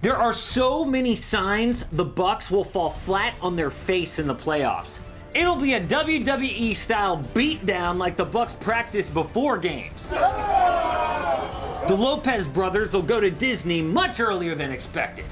There are so many signs the Bucks will fall flat on their face in the playoffs. It'll be a WWE style beatdown like the Bucks practice before games. The Lopez brothers will go to Disney much earlier than expected.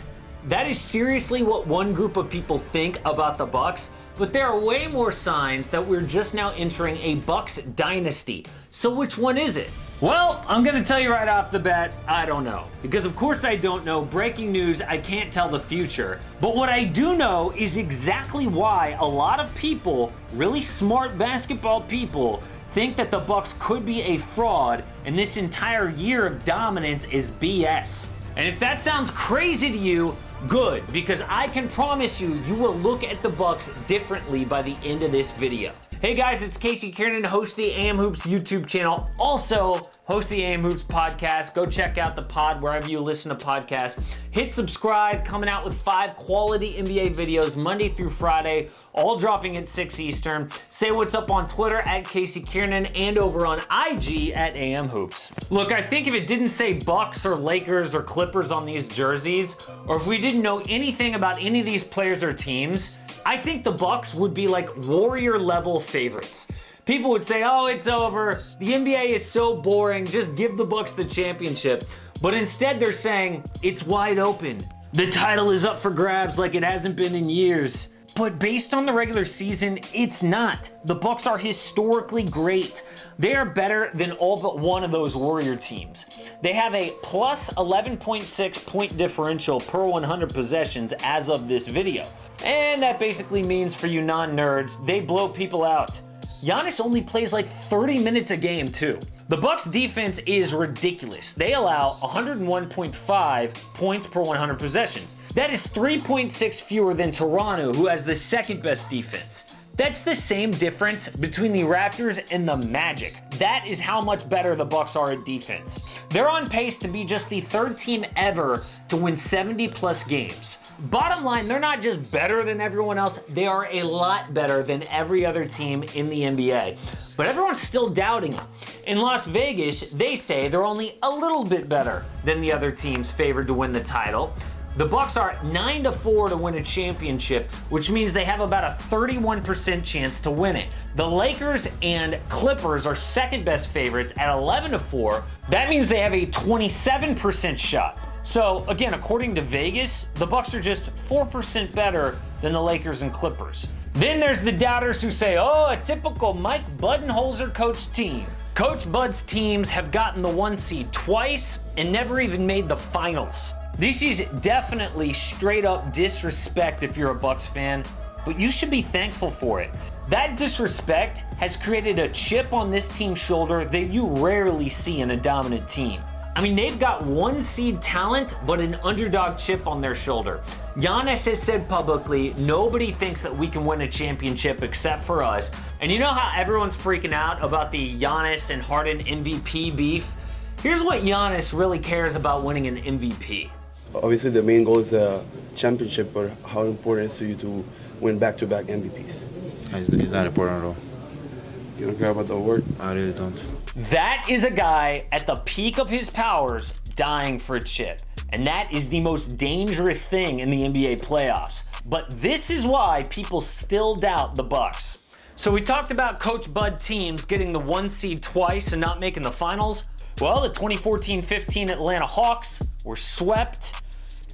That is seriously what one group of people think about the Bucks, but there are way more signs that we're just now entering a Bucks dynasty. So which one is it? Well, I'm gonna tell you right off the bat, I don't know. Because of course I don't know. Breaking news, I can't tell the future. But what I do know is exactly why a lot of people, really smart basketball people, think that the Bucks could be a fraud and this entire year of dominance is BS. And if that sounds crazy to you, good, because I can promise you, you will look at the Bucks differently by the end of this video. Hey guys, it's Casey Kiernan, host the AM Hoops YouTube channel, also host the AM Hoops podcast. Go check out the pod wherever you listen to podcasts. Hit subscribe, coming out with 5 quality NBA videos Monday through Friday, all dropping at 6 Eastern. Say what's up on Twitter at Casey Kiernan and over on IG at AM Hoops. Look, I think if it didn't say Bucks or Lakers or Clippers on these jerseys, or if we didn't know anything about any of these players or teams, I think the Bucks would be like Warrior level favorites. People would say, oh, it's over. The NBA is so boring. Just give the Bucks the championship. But instead they're saying it's wide open. The title is up for grabs like it hasn't been in years. But based on the regular season, it's not. The Bucks are historically great. They are better than all but one of those Warrior teams. They have a plus 11.6 point differential per 100 possessions as of this video. And that basically means for you non-nerds, they blow people out. Giannis only plays like 30 minutes a game too. The Bucks defense is ridiculous. They allow 101.5 points per 100 possessions. That is 3.6 fewer than Toronto, who has the second best defense. That's the same difference between the Raptors and the Magic. That is how much better the Bucks are at defense. They're on pace to be just the 3rd team ever to win 70 plus games. Bottom line, they're not just better than everyone else, they are a lot better than every other team in the NBA. But everyone's still doubting them. In Las Vegas, they say they're only a little bit better than the other teams favored to win the title. The Bucks are 9-4 to win a championship, which means they have about a 31% chance to win it. The Lakers and Clippers are second best favorites at 11-4. That means they have a 27% shot. So again, according to Vegas, the Bucks are just 4% better than the Lakers and Clippers. Then there's the doubters who say, oh, a typical Mike Budenholzer coach team. Coach Bud's teams have gotten the 1 seed twice and never even made the finals. This is definitely straight up disrespect if you're a Bucks fan, but you should be thankful for it. That disrespect has created a chip on this team's shoulder that you rarely see in a dominant team. I mean, they've got 1 seed talent, but an underdog chip on their shoulder. Giannis has said publicly, nobody thinks that we can win a championship except for us. And you know how everyone's freaking out about the Giannis and Harden MVP beef? Here's what Giannis really cares about winning an MVP. Obviously, the main goal is a championship, but how important is it to you to win back-to-back MVPs? It's not important at all. You don't care about the award? I really don't. That is a guy at the peak of his powers dying for a chip. And that is the most dangerous thing in the NBA playoffs. But this is why people still doubt the Bucks. So we talked about Coach Bud teams getting the 1 seed twice and not making the finals. Well, the 2014-15 Atlanta Hawks were swept,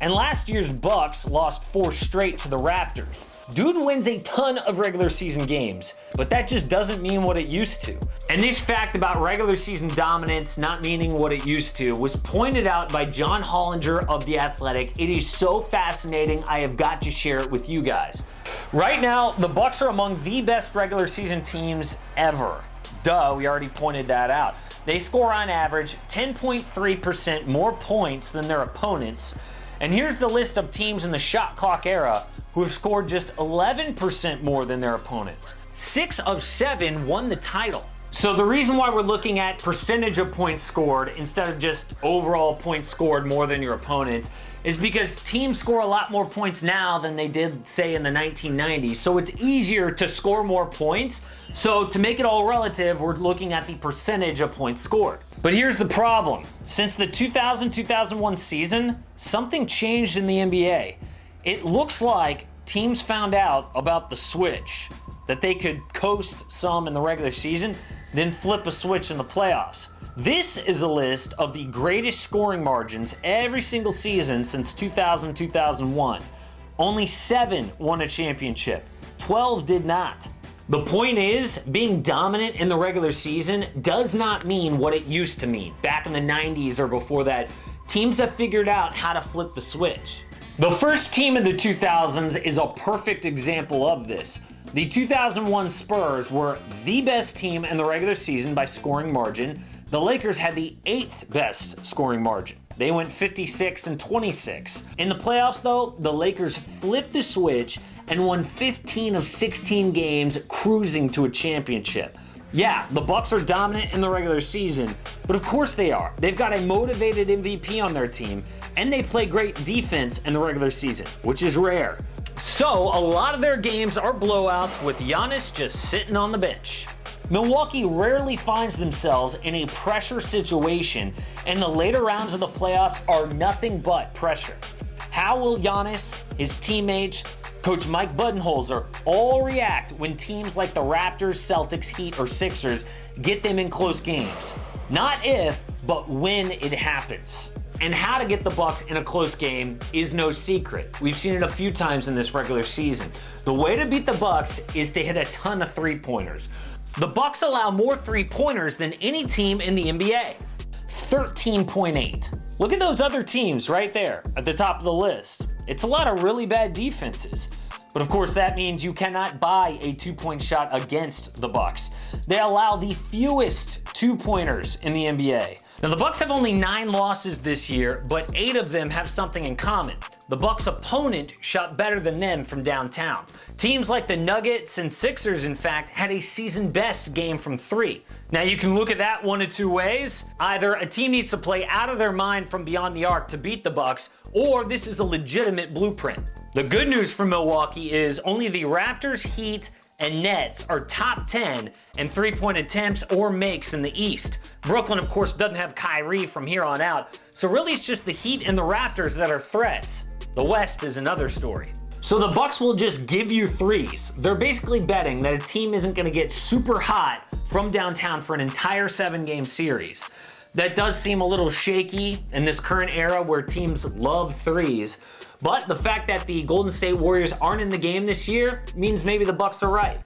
and last year's Bucks lost 4 straight to the Raptors. Dude wins a ton of regular season games, but that just doesn't mean what it used to. And this fact about regular season dominance not meaning what it used to was pointed out by John Hollinger of The Athletic. It is so fascinating, I have got to share it with you guys. Right now, the Bucks are among the best regular season teams ever. Duh, we already pointed that out. They score on average 10.3% more points than their opponents. And here's the list of teams in the shot clock era who have scored just 11% more than their opponents. 6 of 7 won the title. So the reason why we're looking at percentage of points scored instead of just overall points scored more than your opponents is because teams score a lot more points now than they did, say, in the 1990s. So it's easier to score more points. So to make it all relative, we're looking at the percentage of points scored. But here's the problem. Since the 2000-2001 season, something changed in the NBA. It looks like teams found out about the switch, that they could coast some in the regular season, then flip a switch in the playoffs. This is a list of the greatest scoring margins every single season since 2000-2001. Only 7 won a championship. 12 did not. The point is, being dominant in the regular season does not mean what it used to mean. Back in the 90s or before that, teams have figured out how to flip the switch. The first team in the 2000s is a perfect example of this. The 2001 Spurs were the best team in the regular season by scoring margin. The Lakers had the 8th best scoring margin. They went 56-26. In the playoffs, though, the Lakers flipped the switch and won 15 of 16 games, cruising to a championship. Yeah, the Bucks are dominant in the regular season, but of course they are. They've got a motivated MVP on their team, and they play great defense in the regular season, which is rare. So a lot of their games are blowouts with Giannis just sitting on the bench. Milwaukee rarely finds themselves in a pressure situation, and the later rounds of the playoffs are nothing but pressure. How will Giannis, his teammates, Coach Mike Budenholzer all react when teams like the Raptors, Celtics, Heat, or Sixers get them in close games? Not if, but when it happens. And how to get the Bucks in a close game is no secret. We've seen it a few times in this regular season. The way to beat the Bucks is to hit a ton of three-pointers. The Bucks allow more three-pointers than any team in the NBA. 13.8. Look at those other teams right there at the top of the list. It's a lot of really bad defenses. But of course that means you cannot buy a two-point shot against the Bucks. They allow the fewest two-pointers in the NBA. Now the Bucks have only 9 losses this year, but 8 of them have something in common. The Bucks' opponent shot better than them from downtown. Teams like the Nuggets and Sixers, in fact, had a season-best game from 3. Now you can look at that one of two ways. Either a team needs to play out of their mind from beyond the arc to beat the Bucks, or this is a legitimate blueprint. The good news for Milwaukee is only the Raptors, Heat, and Nets are top 10 in three-point attempts or makes in the East. Brooklyn, of course, doesn't have Kyrie from here on out, so really it's just the Heat and the Raptors that are threats. The West is another story. So the Bucks will just give you threes. They're basically betting that a team isn't going to get super hot from downtown for an entire 7-game series. That does seem a little shaky in this current era where teams love threes. But the fact that the Golden State Warriors aren't in the game this year means maybe the Bucks are right.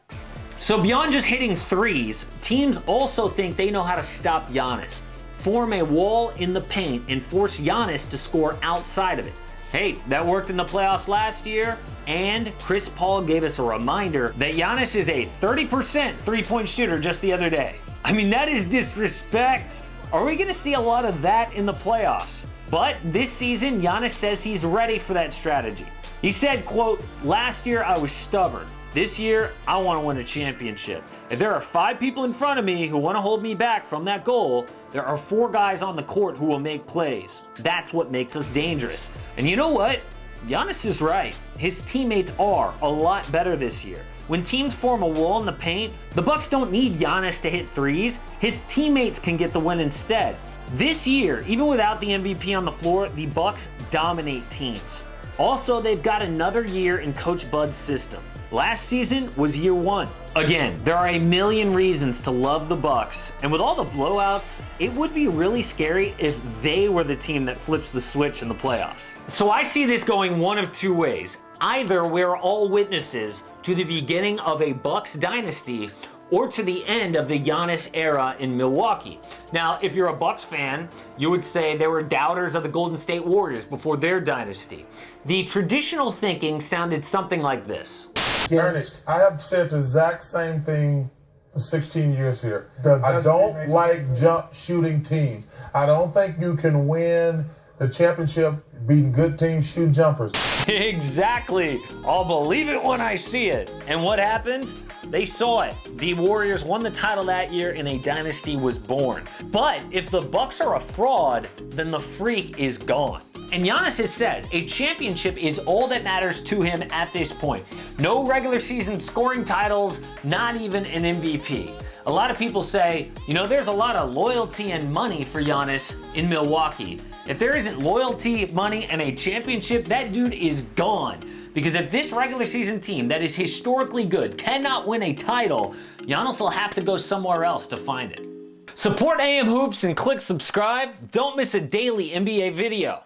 So beyond just hitting threes, teams also think they know how to stop Giannis, form a wall in the paint, and force Giannis to score outside of it. Hey, that worked in the playoffs last year, and Chris Paul gave us a reminder that Giannis is a 30% three-point shooter just the other day. I mean, that is disrespect. Are we going to see a lot of that in the playoffs? But this season, Giannis says he's ready for that strategy. He said, quote, "Last year I was stubborn. This year, I want to win a championship. If there are 5 people in front of me who want to hold me back from that goal, there are 4 guys on the court who will make plays. That's what makes us dangerous." And you know what? Giannis is right. His teammates are a lot better this year. When teams form a wall in the paint, the Bucks don't need Giannis to hit threes. His teammates can get the win instead. This year, even without the MVP on the floor, the Bucks dominate teams. Also, they've got another year in Coach Bud's system. Last season was year 1. Again, there are a million reasons to love the Bucks, and with all the blowouts, it would be really scary if they were the team that flips the switch in the playoffs. So I see this going one of two ways. Either we're all witnesses to the beginning of a Bucks dynasty, or to the end of the Giannis era in Milwaukee. Now, if you're a Bucks fan, you would say there were doubters of the Golden State Warriors before their dynasty. The traditional thinking sounded something like this. Ernest, I have said the exact same thing for 16 years here. I don't like jump shooting teams. I don't think you can win the championship beating good teams shooting jumpers. Exactly. I'll believe it when I see it. And what happened? They saw it. The Warriors won the title that year and a dynasty was born. But if the Bucks are a fraud, then the freak is gone. And Giannis has said a championship is all that matters to him at this point. No regular season scoring titles, not even an MVP. A lot of people say, you know, there's a lot of loyalty and money for Giannis in Milwaukee. If there isn't loyalty, money, and a championship, that dude is gone. Because if this regular season team that is historically good cannot win a title, Giannis will have to go somewhere else to find it. Support AM Hoops and click subscribe. Don't miss a daily NBA video.